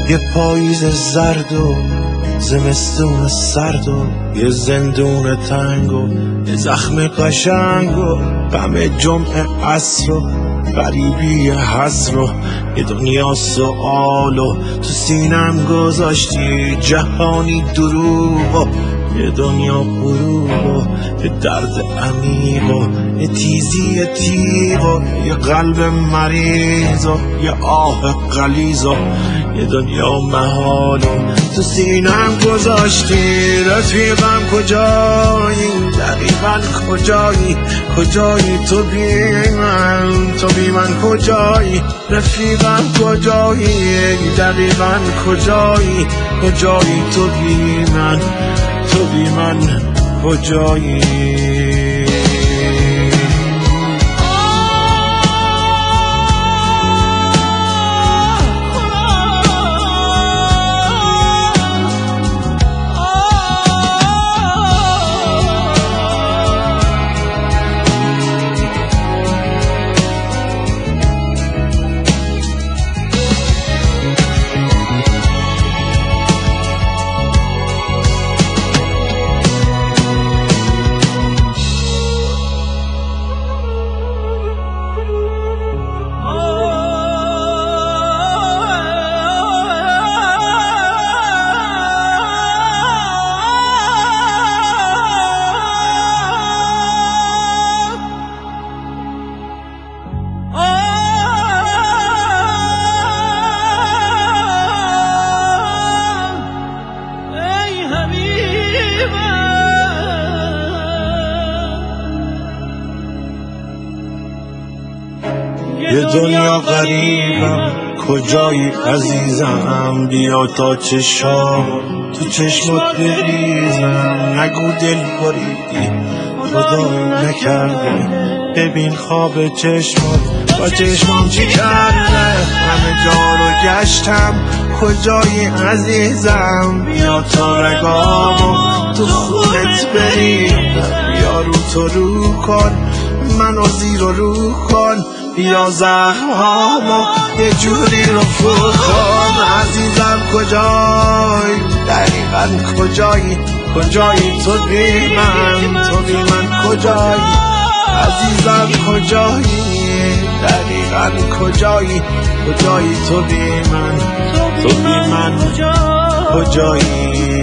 یه پاییز زرد و زمستون سرد و یه زندون تنگ و یه زخم قشنگ و غم جمعه عصر و غریبی حسر و یه دنیا سؤال و تو سینم گذاشتی جهانی دروغ و یه دنیا غروب و یه درد عمیق و یه تیزی تیغ و یه قلب مریض و یه آه غلیظ و یه دنیا محال و تو سینم گذاشتی. رفیقم کجایی؟ دقیقا کجایی؟ کجایی تو بی من کجایی؟ رفیقم کجایی؟ دقیقا کجایی؟ کجایی تو بی من کجایی؟ یه دنیا غریبم کجایی عزیزم؟ بیا تا چشام تو چشمات بریزم. نگو دل بریدی خدایی نکرده، ببین خواب چشمات با چشمام چی کرده. همه جا رو گشتم کجایی عزیزم؟ بیا تا رگامو تو خونت بریدم. بیا رو تو رو کن منو زیر و رو کن، بیا زخمامو یه جوری رفو کن. عزیزم کجایی؟ دقیقا کجایی؟ کجایی تو بی من کجایی؟ عزیزم کجایی؟ دقیقا کجایی؟ کجایی تو بی من کجایی؟